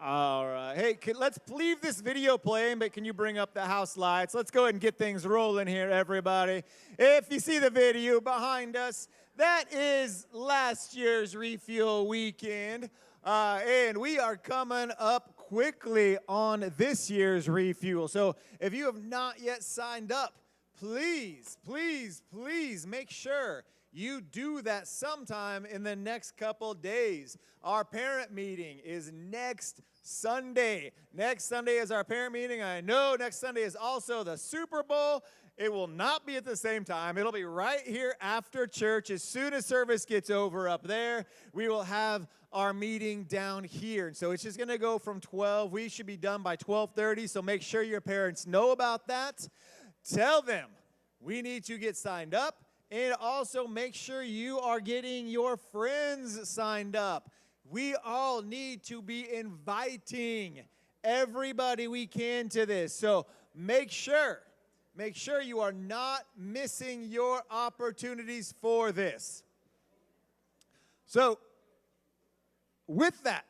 All right. Hey, let's leave this video playing, but can you bring up the house lights? Let's go ahead and get things rolling here, everybody. If you see the video behind us, that is last year's Refuel Weekend. And we are coming up quickly on this year's Refuel. So if you have not yet signed up, please, please, please make sure you do that sometime in the next couple days. Our parent meeting is next Sunday. Next Sunday is our parent meeting. I know next Sunday is also the Super Bowl. It will not be at the same time. It'll be right here after church. As soon as service gets over up there, we will have our meeting down here. And so it's just going to go from 12. We should be done by 12:30, so make sure your parents know about that. Tell them we need to get signed up. And also make sure you are getting your friends signed up. We all need to be inviting everybody we can to this. So make sure you are not missing your opportunities for this. So with that,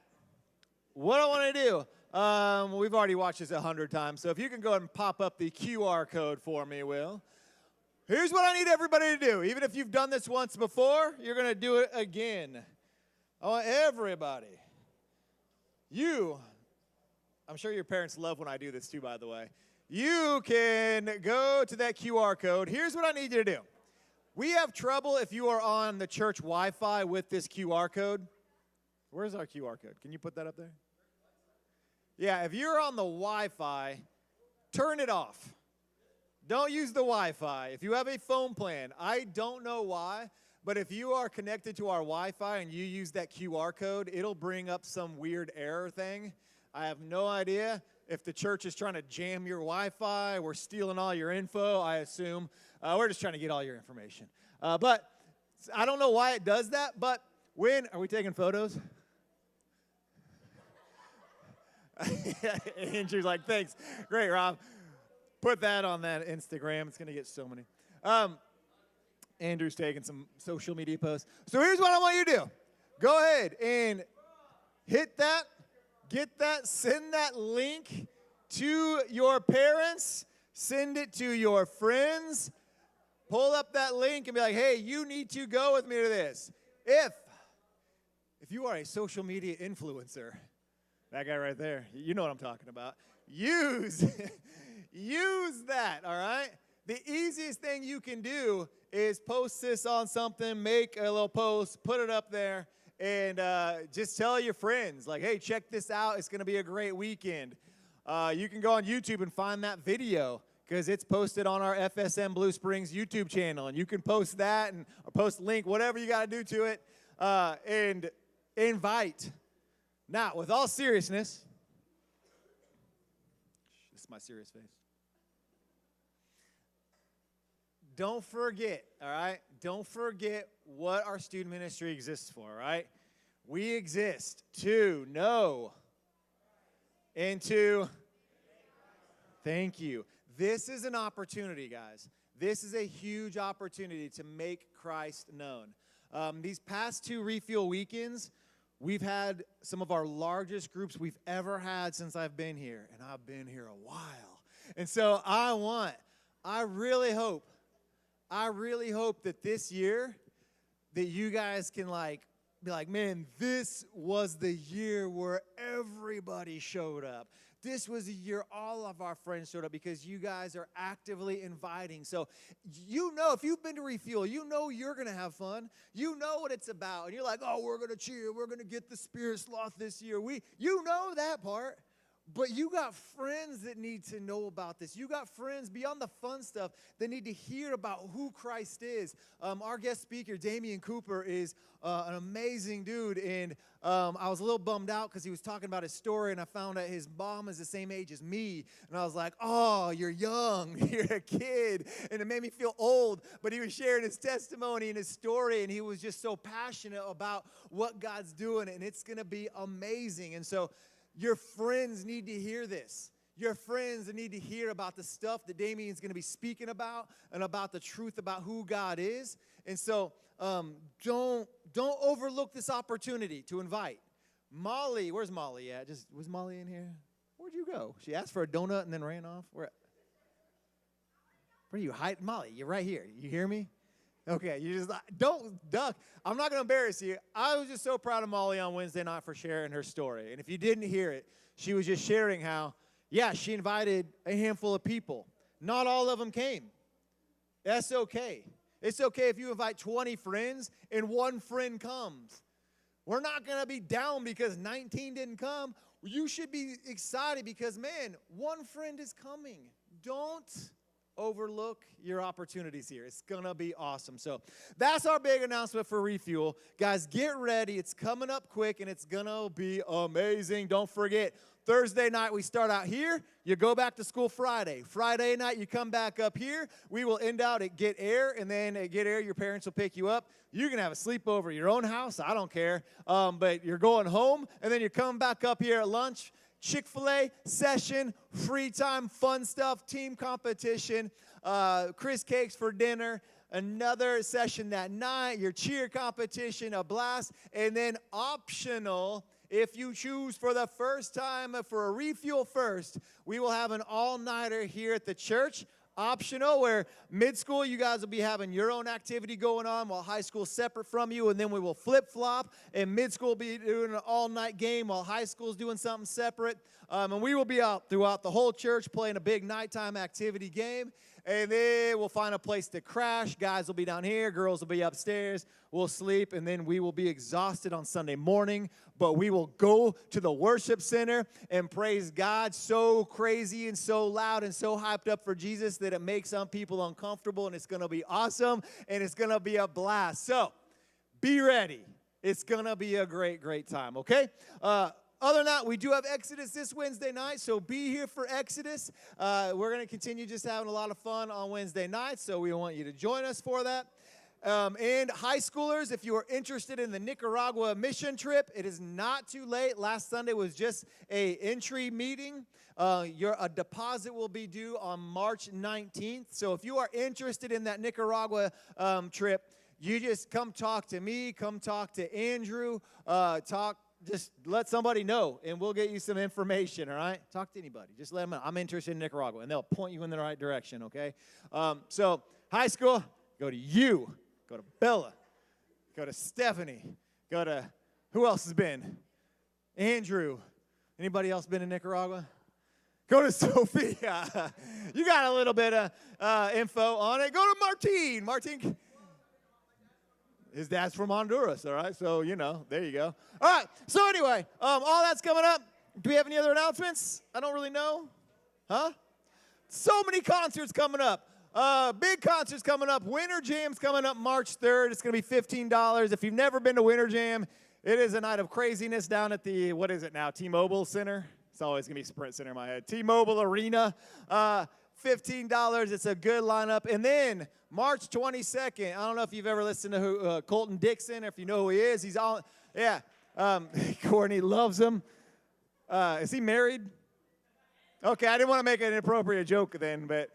what I want to do, we've already watched this 100 times. So if you can go ahead and pop up the QR code for me, Will. Here's what I need everybody to do. Even if you've done this once before, you're going to do it again. I want everybody. I'm sure your parents love when I do this too, by the way. You can go to that QR code. Here's what I need you to do. We have trouble if you are on the church Wi-Fi with this QR code. Where's our QR code? Can you put that up there? Yeah, if you're on the Wi-Fi, turn it off. Don't use the Wi-Fi. If you have a phone plan, I don't know why, but if you are connected to our Wi-Fi and you use that QR code, it'll bring up some weird error thing. I have no idea if the church is trying to jam your Wi-Fi. We're stealing all your info, I assume. We're just trying to get all your information. But I don't know why it does that, but are we taking photos? Andrew's like, thanks. Great, Rob. Put that on that Instagram. It's going to get so many. Andrew's taking some social media posts. So here's what I want you to do. Go ahead and hit that, get that, send that link to your parents, send it to your friends. Pull up that link and be like, hey, you need to go with me to this. If you are a social media influencer, that guy right there, you know what I'm talking about. Use that, all right? The easiest thing you can do is post this on something, make a little post, put it up there, and just tell your friends, like, hey, check this out. It's going to be a great weekend. You can go on YouTube and find that video because it's posted on our FSM Blue Springs YouTube channel, and you can post that or post a link, whatever you got to do to it, and invite. Now, with all seriousness, this is my serious face. Don't forget, all right? Don't forget what our student ministry exists for, all right? We exist to know and to thank you. This is an opportunity, guys. This is a huge opportunity to make Christ known. These past 2 Refuel weekends, we've had some of our largest groups we've ever had since I've been here, and I've been here a while. And so I really hope that this year that you guys can be like, man, this was the year where everybody showed up. This was the year all of our friends showed up because you guys are actively inviting. So if you've been to Refuel, you're going to have fun. You know what it's about. And you're like, oh, we're going to cheer. We're going to get the Spirit Sloth this year. You know that part. But you got friends that need to know about this. You got friends beyond the fun stuff that need to hear about who Christ is. Our guest speaker, Damian Cooper, is an amazing dude. And I was a little bummed out because he was talking about his story, and I found out his mom is the same age as me. And I was like, oh, you're young. You're a kid. And it made me feel old. But he was sharing his testimony and his story, and he was just so passionate about what God's doing. And it's going to be amazing. And so your friends need to hear this. Your friends need to hear about the stuff that Damian's going to be speaking about and about the truth about who God is. And so don't overlook this opportunity to invite. Molly, where's Molly at? Was Molly in here? Where'd you go? She asked for a donut and then ran off. Where are you hiding? Molly, you're right here. You hear me? Okay, you just don't duck. I'm not going to embarrass you. I was just so proud of Molly on Wednesday night for sharing her story. And if you didn't hear it, she was just sharing how, yeah, she invited a handful of people. Not all of them came. That's okay. It's okay if you invite 20 friends and one friend comes. We're not going to be down because 19 didn't come. You should be excited because, man, one friend is coming. Don't overlook your opportunities here. It's going to be awesome. So that's our big announcement for Refuel. Guys, get ready. It's coming up quick, and it's going to be amazing. Don't forget, Thursday night we start out here. You go back to school Friday. Friday night you come back up here. We will end out at Get Air, and then at Get Air your parents will pick you up. You can have a sleepover at your own house. I don't care. But you're going home, and then you come back up here at lunch. Chick-fil-A session, free time, fun stuff, team competition, Chris Cakes for dinner, another session that night, your cheer competition, a blast, and then optional, if you choose for the first time for a Refuel First, we will have an all-nighter here at the church. Optional, where mid-school you guys will be having your own activity going on while high school is separate from you, and then we will flip-flop, and mid-school will be doing an all-night game while high school is doing something separate. And we will be out throughout the whole church playing a big nighttime activity game, and then we'll find a place to crash. Guys will be down here, girls will be upstairs. We'll sleep, and then we will be exhausted on Sunday morning, but we will go to the worship center and praise God so crazy and so loud and so hyped up for Jesus that it makes some people uncomfortable, and it's going to be awesome, and it's going to be a blast. So be ready. It's going to be a great, great time, okay? Other than that, we do have Exodus this Wednesday night, so be here for Exodus. We're going to continue just having a lot of fun on Wednesday nights, so we want you to join us for that. And high schoolers, if you are interested in the Nicaragua mission trip, it is not too late. Last Sunday was just an entry meeting. A deposit will be due on March 19th. So if you are interested in that Nicaragua trip, you just come talk to me, come talk to Andrew, just let somebody know, and we'll get you some information, all right? Talk to anybody. Just let them know. I'm interested in Nicaragua, and they'll point you in the right direction, okay? So high school, go to you. Go to Bella. Go to Stephanie. Go to, who else has been? Andrew. Anybody else been in Nicaragua? Go to Sophia. You got a little bit of info on it. Go to Martin. Martin. His dad's from Honduras, all right? So, there you go. All right, so anyway, all that's coming up. Do we have any other announcements? I don't really know. Huh? So many concerts coming up. Big concerts coming up. Winter Jam's coming up March 3rd. It's going to be $15. If you've never been to Winter Jam, it is a night of craziness down at the, what is it now, T-Mobile Center? It's always going to be Sprint Center in my head. T-Mobile Arena, $15. It's a good lineup. And then March 22nd, I don't know if you've ever listened to Colton Dixon, or if you know who he is. He's all, yeah. Courtney loves him. Is he married? Okay, I didn't want to make an inappropriate joke then, but...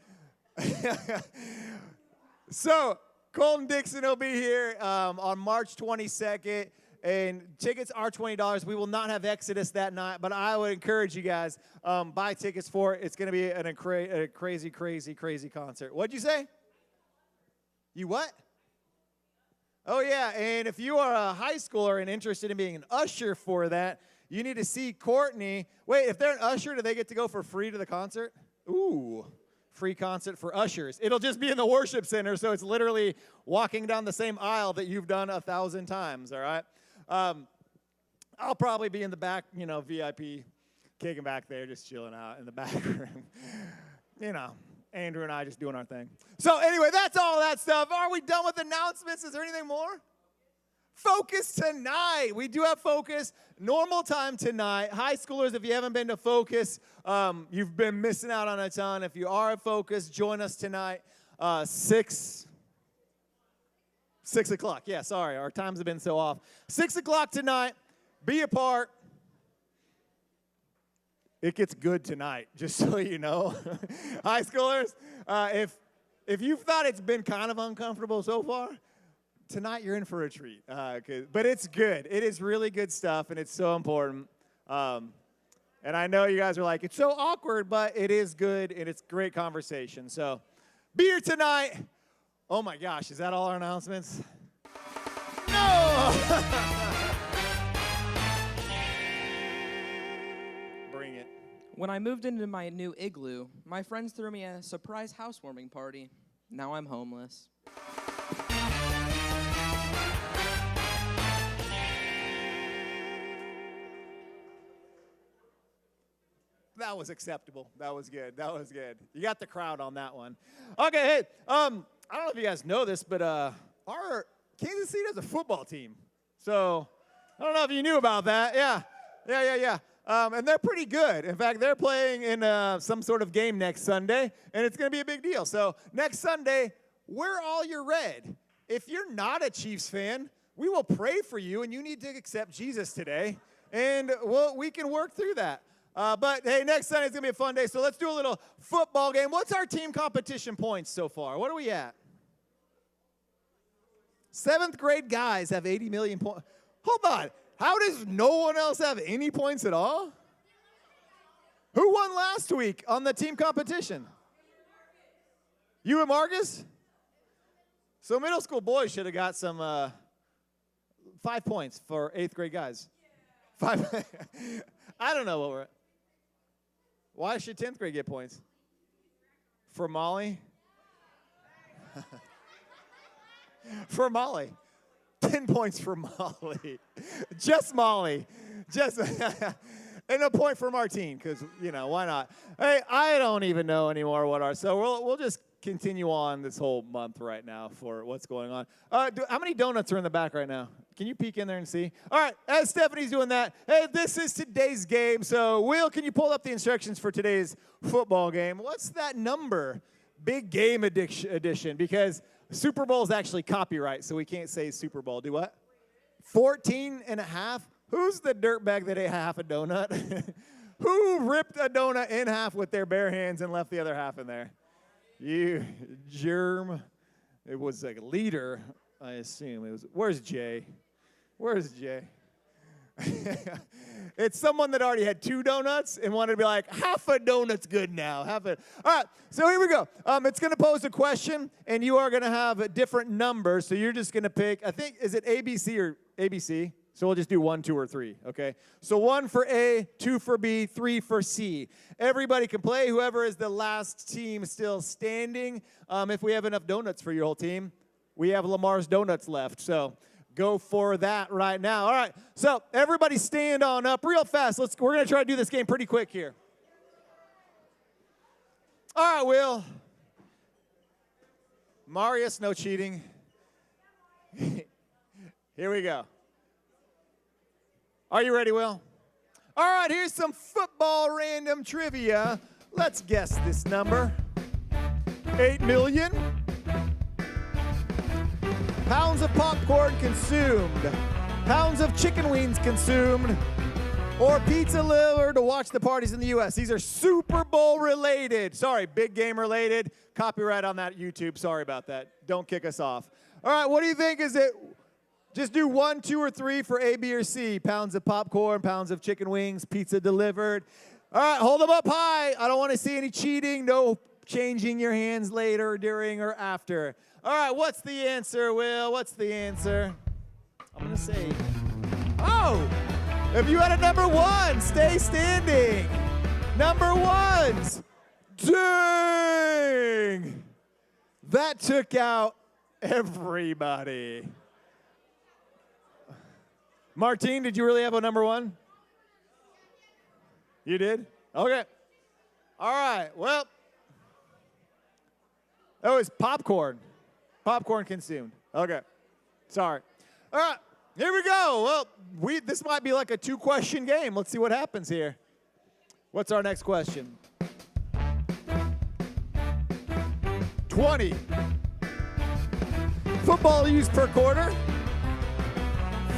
So, Colton Dixon will be here on March 22nd, and tickets are $20. We will not have Exodus that night, but I would encourage you guys, buy tickets for it. It's going to be a crazy, crazy, crazy concert. What'd you say? You what? Oh, yeah, and if you are a high schooler and interested in being an usher for that, you need to see Courtney. Wait, if they're an usher, do they get to go for free to the concert? Ooh. Free concert for ushers. It'll just be in the worship center, so it's literally walking down the same aisle that you've done 1,000 times, all right? I'll probably be in the back, VIP, kicking back there, just chilling out in the back room. Andrew and I just doing our thing. So anyway, that's all that stuff. Are we done with announcements? Is there anything more? Focus tonight. We do have Focus. Normal time tonight. High schoolers, if you haven't been to Focus, you've been missing out on a ton. If you are at Focus, join us tonight. 6 o'clock. Yeah, sorry. Our times have been so off. 6 o'clock tonight. Be a part. It gets good tonight, just so you know. High schoolers, if you've thought it's been kind of uncomfortable so far, tonight you're in for a treat. But it's good. It is really good stuff, and it's so important. And I know you guys are like, it's so awkward, but it is good, and it's great conversation. So be here tonight. Oh, my gosh. Is that all our announcements? No! Bring it. When I moved into my new igloo, my friends threw me a surprise housewarming party. Now I'm homeless. That was acceptable. That was good. That was good. You got the crowd on that one. Okay, hey, I don't know if you guys know this, but our Kansas City has a football team. So I don't know if you knew about that. Yeah. And they're pretty good. In fact, they're playing in some sort of game next Sunday, and it's going to be a big deal. So next Sunday, wear all your red. If you're not a Chiefs fan, we will pray for you, and you need to accept Jesus today, and we can work through that. But, hey, next Sunday is going to be a fun day, so let's do a little football game. What's our team competition points so far? What are we at? 7th grade guys have 80 million points. Hold on. How does no one else have any points at all? Who won last week on the team competition? You and Marcus? So middle school boys should have got some 5 points for 8th grade guys. 5. I don't know what we're at. Why should 10th grade get points? For Molly? For Molly. 10 points for Molly. Just Molly. And a point for Martine, because, why not? Hey, I don't even know anymore what our, so we'll just continue on this whole month right now for what's going on. How many donuts are in the back right now? Can you peek in there and see? All right, as Stephanie's doing that, hey, this is today's game. So, Will, can you pull up the instructions for today's football game? What's that number? Big game edition, because Super Bowl is actually copyright, so we can't say Super Bowl. Do what? 14 and a half? Who's the dirtbag that ate half a donut? Who ripped a donut in half with their bare hands and left the other half in there? You germ. It was a leader, I assume. It was. Where's Jay? Where's Jay? It's someone that already had 2 donuts and wanted to be like, half a donut's good now. Half a. All right, so here we go. It's going to pose a question, and you are going to have different numbers. So you're just going to pick, I think, is it ABC or ABC? So we'll just do 1, 2, or 3, okay? So 1 for A, 2 for B, 3 for C. Everybody can play. Whoever is the last team still standing. If we have enough donuts for your whole team, we have Lamar's Donuts left. So go for that right now. All right, so everybody stand on up real fast. We're going to try to do this game pretty quick here. All right, Will. Marius, no cheating. Here we go. Are you ready, Will? All right, here's some football random trivia. Let's guess this number. 8 million pounds of popcorn consumed, pounds of chicken wings consumed, or pizza delivered to watch the parties in the U.S. These are Super Bowl related. Sorry, big game related. Copyright on that YouTube. Sorry about that. Don't kick us off. All right, what do you think? Is it? Just do 1, 2, or 3 for A, B, or C. Pounds of popcorn, pounds of chicken wings, pizza delivered. All right, hold them up high. I don't want to see any cheating. No changing your hands later, during, or after. All right, what's the answer, Will? What's the answer? I'm going to say, oh, if you had a number 1, stay standing. Number 1s. Dang. That took out everybody. Martine, did you really have a number 1? You did? Okay. All right. Well, that was popcorn. Popcorn consumed. Okay. Sorry. All right. Here we go. Well, this might be like a 2-question game. Let's see what happens here. What's our next question? 20. Football used per quarter.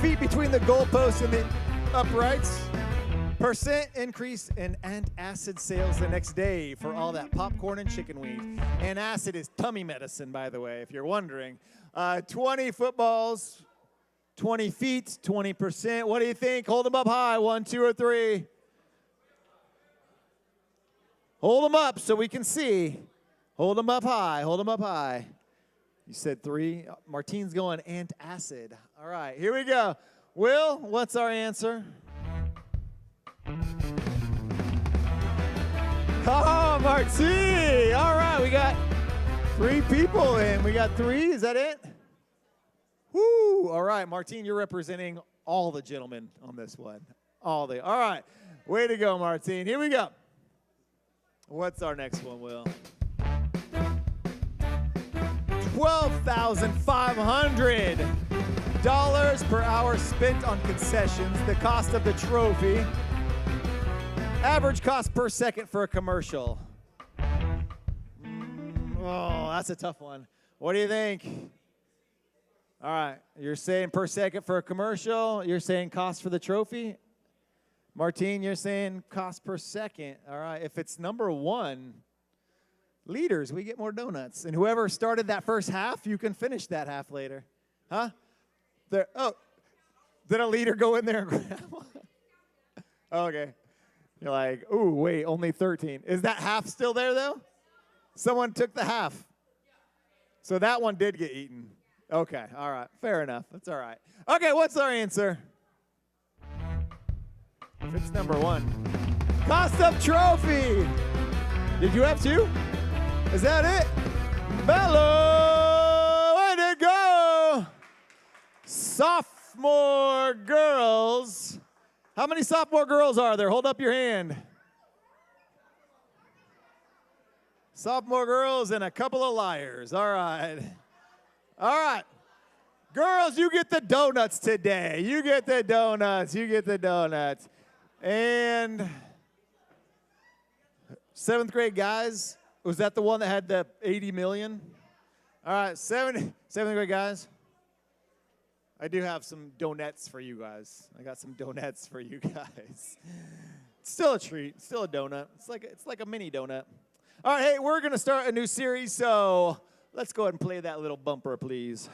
Feet between the goalposts and the uprights. Percent increase in antacid sales the next day for all that popcorn and chicken wings. Antacid is tummy medicine, by the way, if you're wondering. 20 footballs, 20 feet, 20%. What do you think? Hold them up high. 1, 2, or 3. Hold them up so we can see. Hold them up high. Hold them up high. You said 3. Martine's going antacid. All right, here we go. Will, what's our answer? Oh, Martine! All right, we got 3 people in. We got 3. Is that it? Woo! All right, Martine, you're representing all the gentlemen on this one. All right. Way to go, Martine. Here we go. What's our next one, Will? $12,500 per hour spent on concessions, the cost of the trophy. Average cost per second for a commercial. Oh, that's a tough one. What do you think? All right, you're saying per second for a commercial. You're saying cost for the trophy. Martine, you're saying cost per second. All right, if it's number 1, leaders, we get more donuts. And whoever started that first half, you can finish that half later. Huh? Did a leader go in there and grab one? Okay. You're like, ooh, wait, only 13. Is that half still there, though? Someone took the half. So that one did get eaten. Okay, all right. Fair enough. That's all right. Okay, what's our answer? If it's number 1. Cost of trophy. Did you have 2? Is that it? Bello, way to go. Sophomore girls. How many sophomore girls are there? Hold up your hand. Sophomore girls and a couple of liars. All right. All right. Girls, you get the donuts today. You get the donuts. You get the donuts. And 7th grade guys, was that the one that had the 80 million? All right, 7th grade guys. I do have some donuts for you guys. I got some donuts for you guys. It's still a treat. It's still a donut. It's like a mini donut. All right, hey, we're going to start a new series, so let's go ahead and play that little bumper, please.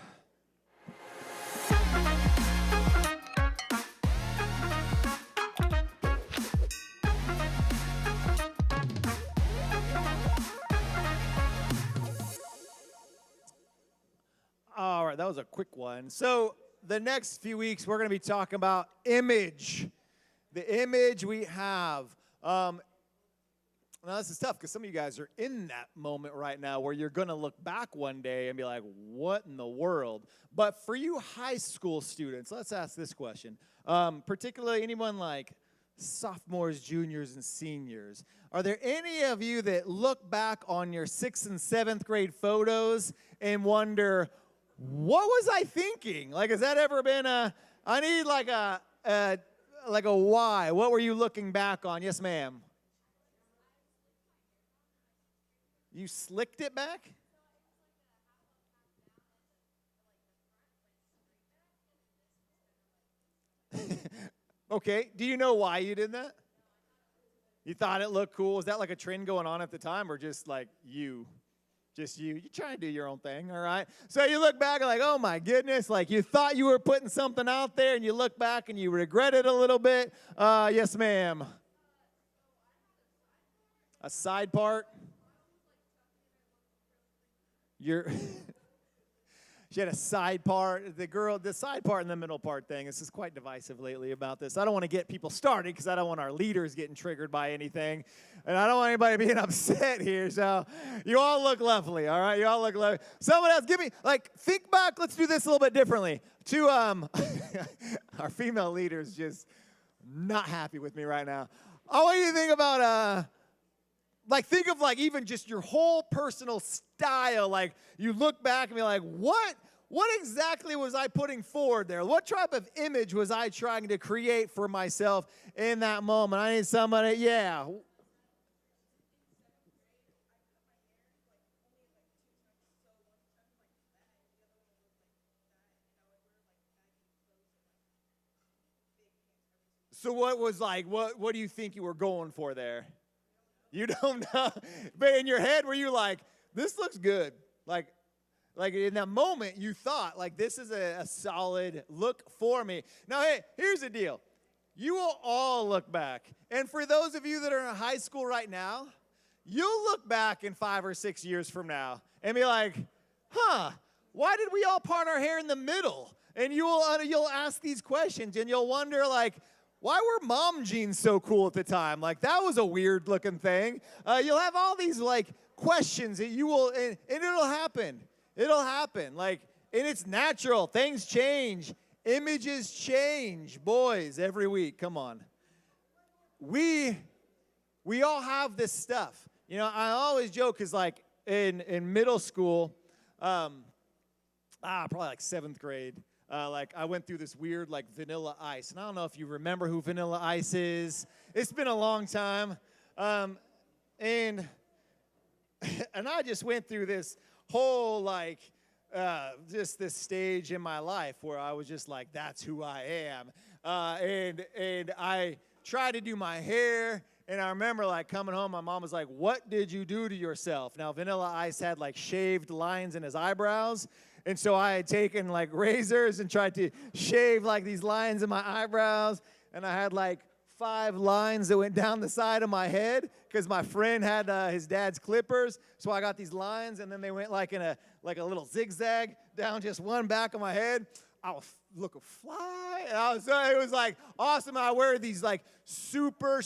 All right, that was a quick one. So the next few weeks, we're going to be talking about image. The image we have. Now, this is tough because some of you guys are in that moment right now where you're going to look back one day and be like, what in the world? But for you high school students, let's ask this question. Particularly anyone like sophomores, juniors, and seniors. Are there any of you that look back on your 6th and 7th grade photos and wonder, what was I thinking? Like, has that ever been I need like a why. What were you looking back on? Yes, ma'am. You slicked it back? Okay. Do you know why you did that? You thought it looked cool? Was that like a trend going on at the time or just like you? Just you. You try to do your own thing, all right? So you look back and like, oh my goodness, like you thought you were putting something out there and you look back and you regret it a little bit. Yes, ma'am. A side part? She had a side part. The side part and the middle part thing. This is quite divisive lately about this. I don't want to get people started because I don't want our leaders getting triggered by anything. And I don't want anybody being upset here. So you all look lovely, all right? You all look lovely. Someone else, think back. Let's do this a little bit differently. To our female leaders just not happy with me right now. I want you to think about think of even just your whole personal style. Like you look back and be like, what exactly was I putting forward there? What type of image was I trying to create for myself in that moment? I need somebody, yeah. So what was like, what do you think you were going for there? You don't know. But in your head, were you like, this looks good? Like in that moment, you thought, like, this is a solid look for me. Now, hey, here's the deal. You will all look back. And for those of you that are in high school right now, you'll look back in 5 or 6 years from now and be like, why did we all part our hair in the middle? And you'll ask these questions, and you'll wonder, like, why were mom jeans so cool at the time? Like, that was a weird looking thing. You'll have all these, like, questions that you will, and it'll happen. It'll happen. Like, and it's natural. Things change. Images change, boys, every week. Come on. We all have this stuff. You know, I always joke because, like, in middle school, probably like 7th grade, like, I went through this weird, like, Vanilla Ice. And I don't know if you remember who Vanilla Ice is. It's been a long time. And I just went through this whole, like, just this stage in my life where I was just like, that's who I am. And I tried to do my hair, and I remember, like, coming home, my mom was like, what did you do to yourself? Now, Vanilla Ice had, like, shaved lines in his eyebrows, and so I had taken, like, razors and tried to shave, like, these lines in my eyebrows, and I had, like, 5 lines that went down the side of my head because my friend had his dad's clippers. So I got these lines, and then they went like in a little zigzag down just one back of my head. I was looking fly, and it was like awesome. I wear these like super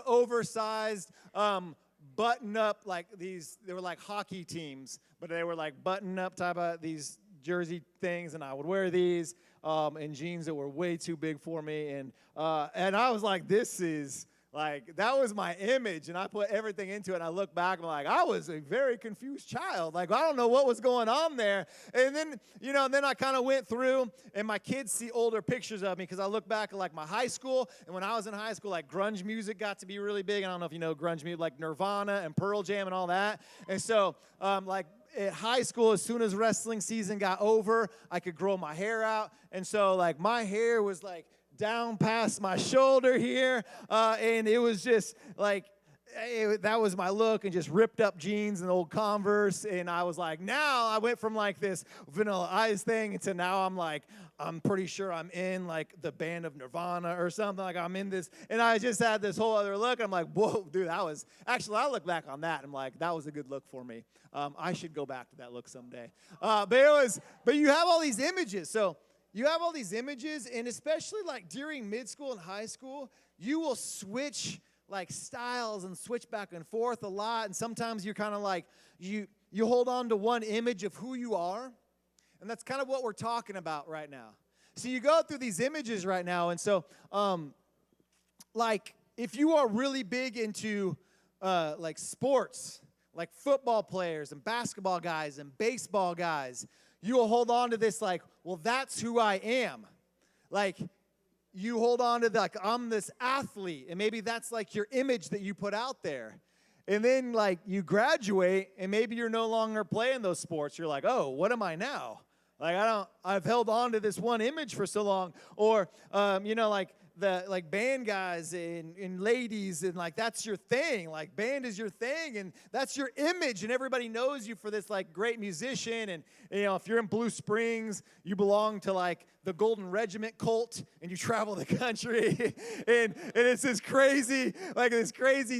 oversized button up, like these. They were like hockey teams, but they were like button up type of these jersey things, and I would wear these. And jeans that were way too big for me, and I was like, this is, like, that was my image, and I put everything into it, and I look back, and I'm like, I was a very confused child. Like, I don't know what was going on there, and then, you know, then I kind of went through, and my kids see older pictures of me, because I look back at, like, my high school, and when I was in high school, like, grunge music got to be really big. I don't know if you know grunge music, like Nirvana and Pearl Jam and all that, and so, like, at high school, as soon as wrestling season got over, I could grow my hair out. And so, like, my hair was, like, down past my shoulder here. And it was just, like, that was my look, and just ripped up jeans and old Converse. And I was like, now I went from, like, this Vanilla Ice thing into now I'm like, I'm pretty sure I'm in, like, the band of Nirvana or something. Like, I'm in this. And I just had this whole other look. I'm like, whoa, dude, actually, I look back on that. I'm like, that was a good look for me. I should go back to that look someday. But you have all these images. So you have all these images, and especially, like, during mid-school and high school, you will switch, like, styles and switch back and forth a lot. And sometimes you're kind of like, you hold on to one image of who you are. And that's kind of what we're talking about right now. So you go through these images right now. And so, like, if you are really big into, like, sports, like football players and basketball guys and baseball guys, you will hold on to this, like, well, that's who I am. Like, you hold on to, like, I'm this athlete, and maybe that's, like, your image that you put out there. And then, like, you graduate, and maybe you're no longer playing those sports. You're like, oh, what am I now? Like, I've held on to this one image for so long. Or, you know, like, band guys and ladies, and, like, that's your thing. Like, band is your thing, and that's your image, and everybody knows you for this, like, great musician. And, you know, if you're in Blue Springs, you belong to, like, the Golden Regiment cult, and you travel the country, and it's this crazy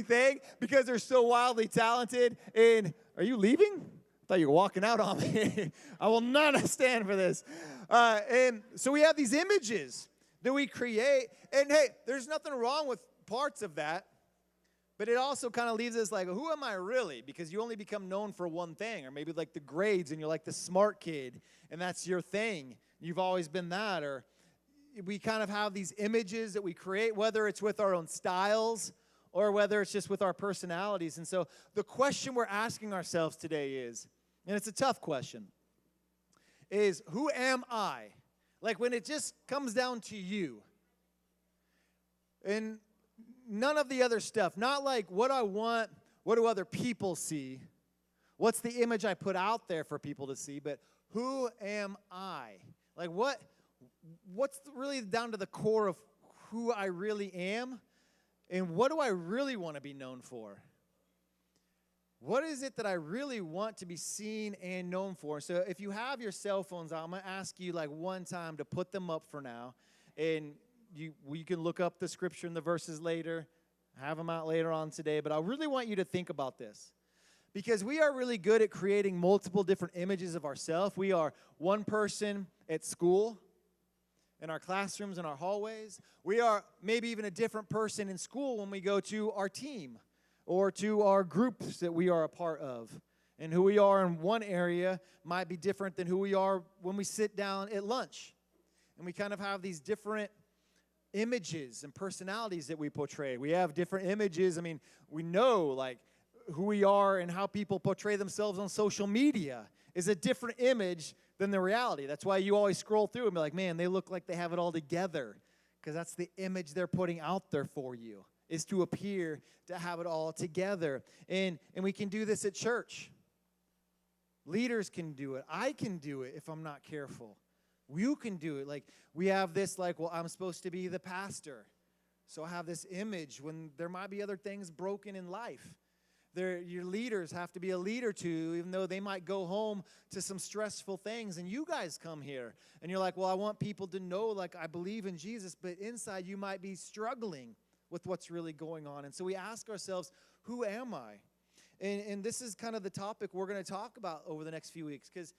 thing because they're so wildly talented. And are you leaving? I thought you were walking out on me. I will not stand for this. And so we have these images that we create. And hey, there's nothing wrong with parts of that, but it also kind of leaves us like, who am I really? Because you only become known for one thing, or maybe like the grades, and you're like the smart kid, and that's your thing. You've always been that. Or we kind of have these images that we create, whether it's with our own styles or whether it's just with our personalities. And so the question we're asking ourselves today is, and it's a tough question, is who am I? Like, when it just comes down to you. And none of the other stuff. Not like what I want, what do other people see? What's the image I put out there for people to see? But who am I? Like, what's really down to the core of who I really am? And what do I really want to be known for? What is it that I really want to be seen and known for? So if you have your cell phones out, I'm going to ask you like one time to put them up for now. And you can look up the scripture and the verses later, have them out later on today. But I really want you to think about this. Because we are really good at creating multiple different images of ourselves. We are one person at school, in our classrooms, in our hallways. We are maybe even a different person in school when we go to our team or to our groups that we are a part of. And who we are in one area might be different than who we are when we sit down at lunch. And we kind of have these different images and personalities that we portray. We have different images. I mean, we know like who we are and how people portray themselves on social media is a different image than the reality. That's why you always scroll through and be like, man, they look like they have it all together, because that's the image they're putting out there for you, is to appear to have it all together. And we can do this at church. Leaders can do it. I can do it if I'm not careful. You can do it. Like, we have this like, well, I'm supposed to be the pastor, so I have this image when there might be other things broken in life. Your leaders have to be a leader too, even though they might go home to some stressful things. And you guys come here, and you're like, well, I want people to know, like, I believe in Jesus. But inside, you might be struggling with what's really going on. And so we ask ourselves, who am I? And this is kind of the topic we're going to talk about over the next few weeks, because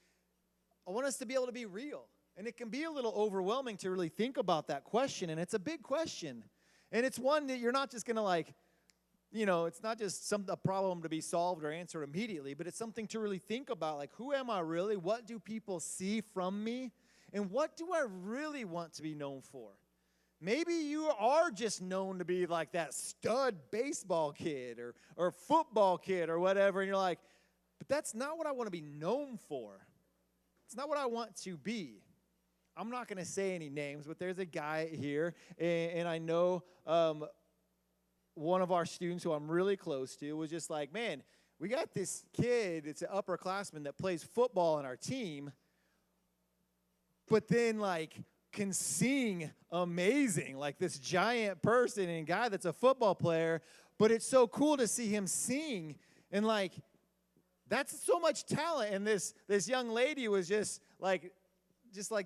I want us to be able to be real. And it can be a little overwhelming to really think about that question. And it's a big question. And it's one that you're not just going to like, you know, it's not just a problem to be solved or answered immediately, but it's something to really think about. Like, who am I really? What do people see from me? And what do I really want to be known for? Maybe you are just known to be like that stud baseball kid or football kid or whatever, and you're like, but that's not what I want to be known for. It's not what I want to be. I'm not going to say any names, but there's a guy here, and I know one of our students who I'm really close to was just like, man, we got this kid, it's an upperclassman that plays football on our team, but then like can sing amazing, like this giant person and guy that's a football player, but it's so cool to see him sing, and like that's so much talent. And this young lady was just like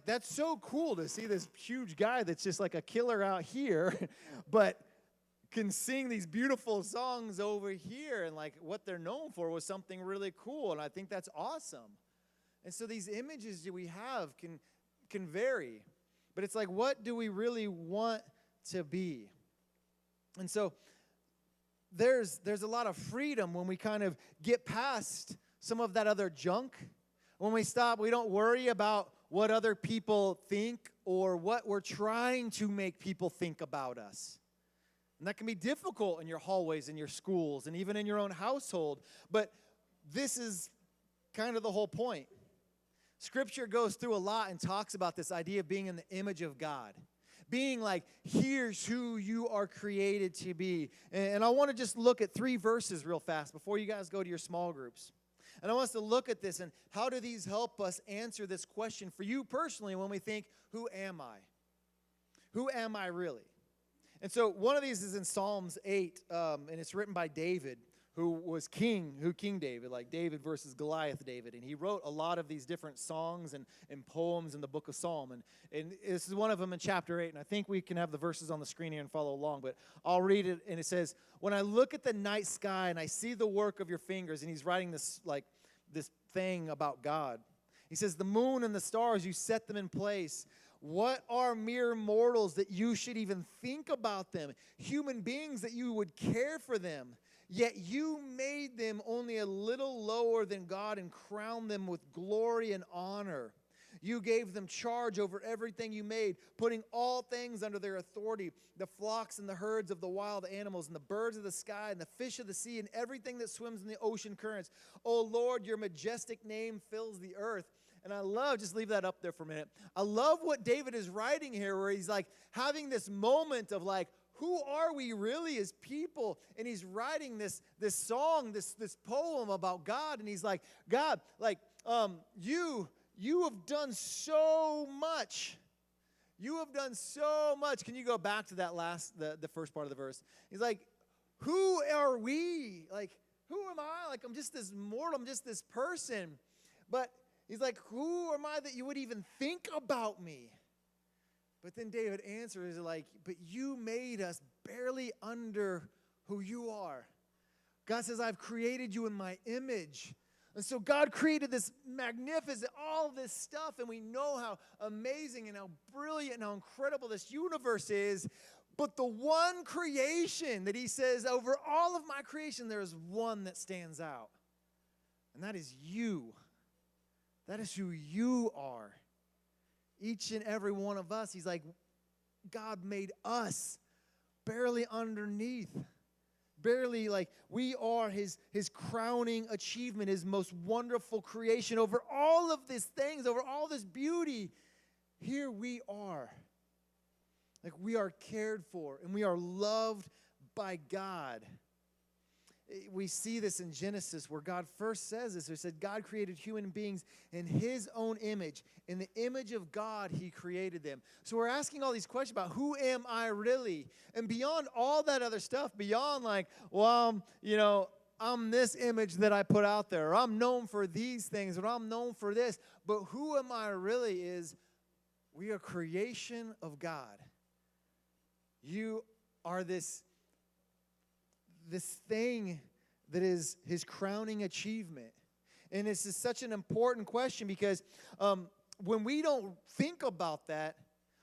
that's so cool to see this huge guy that's just like a killer out here, but can sing these beautiful songs over here, and like what they're known for was something really cool, and I think that's awesome. And so these images that we have can vary, but it's like, what do we really want to be? And so there's a lot of freedom when we kind of get past some of that other junk. When we stop, we don't worry about what other people think or what we're trying to make people think about us. And that can be difficult in your hallways, in your schools, and even in your own household. But this is kind of the whole point. Scripture goes through a lot and talks about this idea of being in the image of God. Being like, here's who you are created to be. And I want to just look at 3 verses real fast before you guys go to your small groups. And I want us to look at this, and how do these help us answer this question for you personally when we think, who am I? Who am I really? And so one of these is in Psalms 8, and it's written by David, who was King David, like David versus Goliath David. And he wrote a lot of these different songs and poems in the book of Psalm. And this is one of them in chapter 8, and I think we can have the verses on the screen here and follow along, but I'll read it, and it says, when I look at the night sky and I see the work of your fingers, and he's writing this thing about God. He says, the moon and the stars, you set them in place. What are mere mortals that you should even think about them? Human beings that you would care for them. Yet you made them only a little lower than God and crowned them with glory and honor. You gave them charge over everything you made, putting all things under their authority, the flocks and the herds of the wild animals and the birds of the sky and the fish of the sea and everything that swims in the ocean currents. Oh Lord, your majestic name fills the earth. And I love, just leave that up there for a minute. I love what David is writing here, where he's like having this moment of like, who are we really as people? And he's writing this song, this poem about God. And he's like, God, like, you have done so much. You have done so much. Can you go back to that the first part of the verse? He's like, who are we? Like, who am I? Like, I'm just this mortal. I'm just this person. But he's like, who am I that you would even think about me? But then David answers like, but you made us barely under who you are. God says, I've created you in my image. And so God created this magnificent, all this stuff, and we know how amazing and how brilliant and how incredible this universe is. But the one creation that he says, over all of my creation, there is one that stands out. And that is you. That is who you are. Each and every one of us, he's like, God made us barely underneath. Barely, like, we are his crowning achievement, his most wonderful creation. Over all of these things, over all this beauty, here we are. Like, we are cared for and we are loved by God. We see this in Genesis where God first says this. He said, God created human beings in his own image. In the image of God, he created them. So we're asking all these questions about who am I really? And beyond all that other stuff, beyond like, well, I'm this image that I put out there. Or I'm known for these things. Or I'm known for this. But who am I really is we are creation of God. You are this thing that is his crowning achievement. And this is such an important question because when we don't think about that,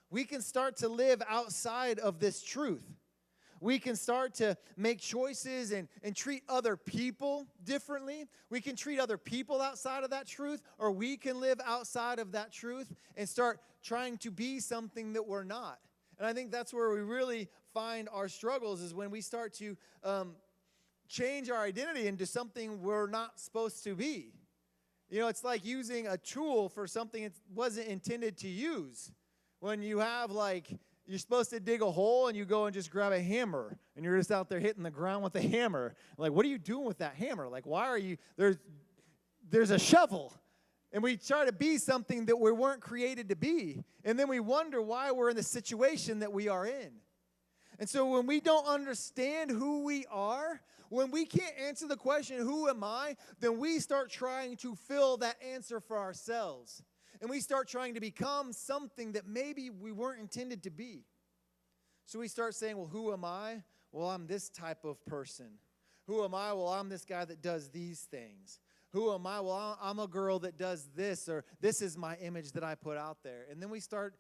we can start to live outside of this truth. We can start to make choices and treat other people differently. We can treat other people outside of that truth, or we can live outside of that truth and start trying to be something that we're not. And I think that's where we really find our struggles is when we start to change our identity into something we're not supposed to be. It's like using a tool for something it wasn't intended to use. When you have you're supposed to dig a hole and you go and just grab a hammer and you're just out there hitting the ground with a hammer. Like, what are you doing with that hammer? Like, why are you, there's a shovel. And we try to be something that we weren't created to be. And then we wonder why we're in the situation that we are in. And so when we don't understand who we are, when we can't answer the question, who am I, then we start trying to fill that answer for ourselves. And we start trying to become something that maybe we weren't intended to be. So we start saying, well, who am I? Well, I'm this type of person. Who am I? Well, I'm this guy that does these things. Who am I? Well, I'm a girl that does this, or this is my image that I put out there. And then we start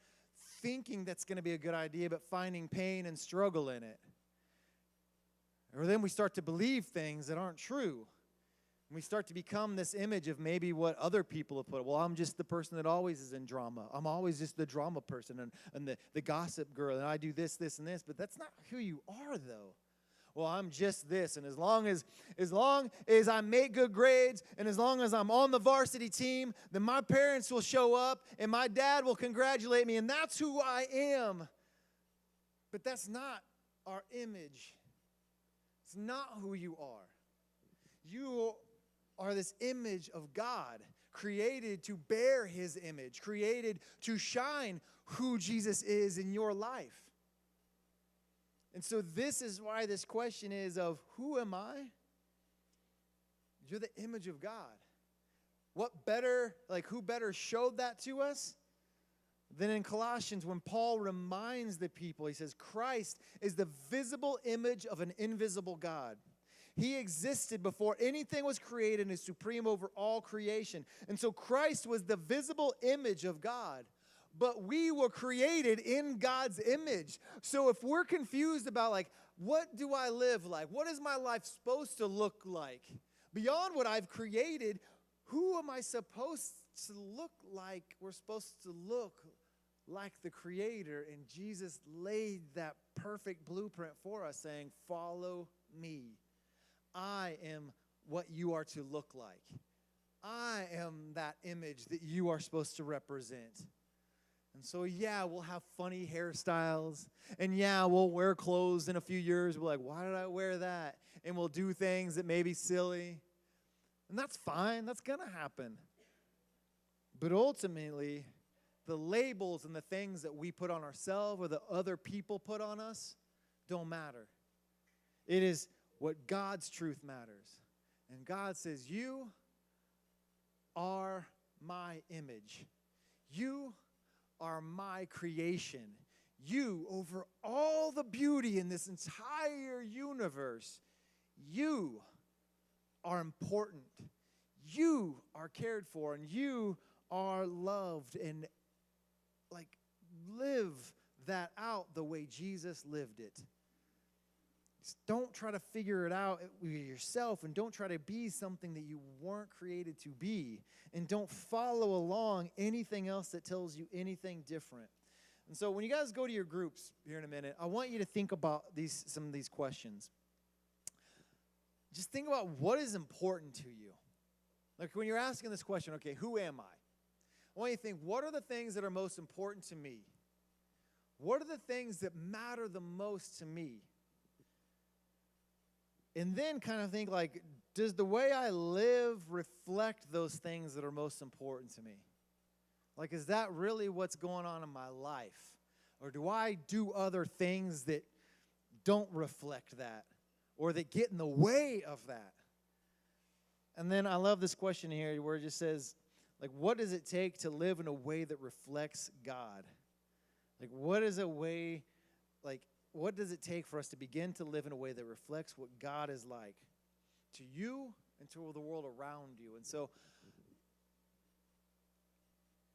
thinking that's going to be a good idea, but finding pain and struggle in it. Or then we start to believe things that aren't true. And we start to become this image of maybe what other people have put. Well, I'm just the person that always is in drama. I'm always just the drama person and the gossip girl, and I do this, and this. But that's not who you are, though. Well, I'm just this, and as long as I make good grades, and as long as I'm on the varsity team, then my parents will show up, and my dad will congratulate me, and that's who I am. But that's not our image. It's not who you are. You are this image of God, created to bear his image, created to shine who Jesus is in your life. And so this is why this question is of who am I? You're the image of God. What better, who better showed that to us than in Colossians when Paul reminds the people, he says, Christ is the visible image of an invisible God. He existed before anything was created and is supreme over all creation. And so Christ was the visible image of God. But we were created in God's image. So if we're confused about what do I live like? What is my life supposed to look like? Beyond what I've created, who am I supposed to look like? We're supposed to look like the Creator. And Jesus laid that perfect blueprint for us saying, follow me. I am what you are to look like. I am that image that you are supposed to represent. And so, yeah, we'll have funny hairstyles. And, yeah, we'll wear clothes in a few years. We're like, why did I wear that? And we'll do things that may be silly. And that's fine. That's going to happen. But ultimately, the labels and the things that we put on ourselves or that other people put on us don't matter. It is what God's truth matters. And God says, you are my image. You are my creation. You, over all the beauty in this entire universe, you are important. You are cared for, and you are loved. And live that out the way Jesus lived it. Just don't try to figure it out yourself, and don't try to be something that you weren't created to be. And don't follow along anything else that tells you anything different. And so when you guys go to your groups here in a minute, I want you to think about some of these questions. Just think about what is important to you. Like when you're asking this question, okay, who am I? I want you to think, what are the things that are most important to me? What are the things that matter the most to me? And then kind of think like, does the way I live reflect those things that are most important to me? Like, is that really what's going on in my life? Or do I do other things that don't reflect that or that get in the way of that? And then I love this question here where it just says, like, what does it take to live in a way that reflects God? Like, what does it take for us to begin to live in a way that reflects what God is like to you and to the world around you? And so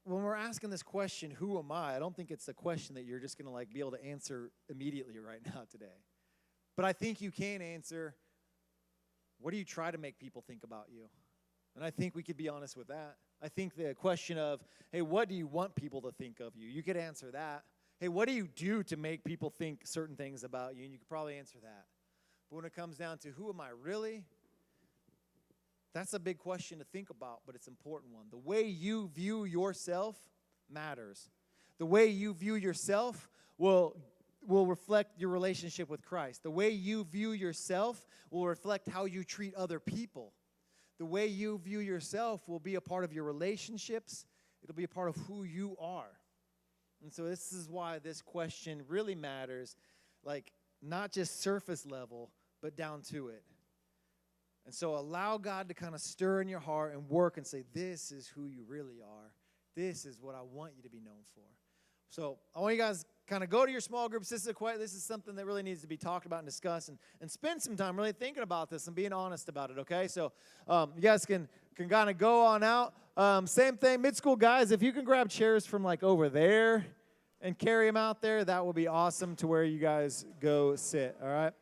when we're asking this question, who am I don't think it's a question that you're just going to be able to answer immediately right now today. But I think you can answer, what do you try to make people think about you? And I think we could be honest with that. I think the question of, hey, what do you want people to think of you? You could answer that. Hey, what do you do to make people think certain things about you? And you could probably answer that. But when it comes down to who am I really, that's a big question to think about, but it's an important one. The way you view yourself matters. The way you view yourself will reflect your relationship with Christ. The way you view yourself will reflect how you treat other people. The way you view yourself will be a part of your relationships. It'll be a part of who you are. And so this is why this question really matters, like not just surface level, but down to it. And so allow God to kind of stir in your heart and work and say, this is who you really are. This is what I want you to be known for. So I want you guys kind of go to your small groups. This is something that really needs to be talked about and discussed, and spend some time really thinking about this and being honest about it, okay? So you guys can kind of go on out. Same thing, mid-school guys, if you can grab chairs from over there and carry them out there, that will be awesome to where you guys go sit, all right?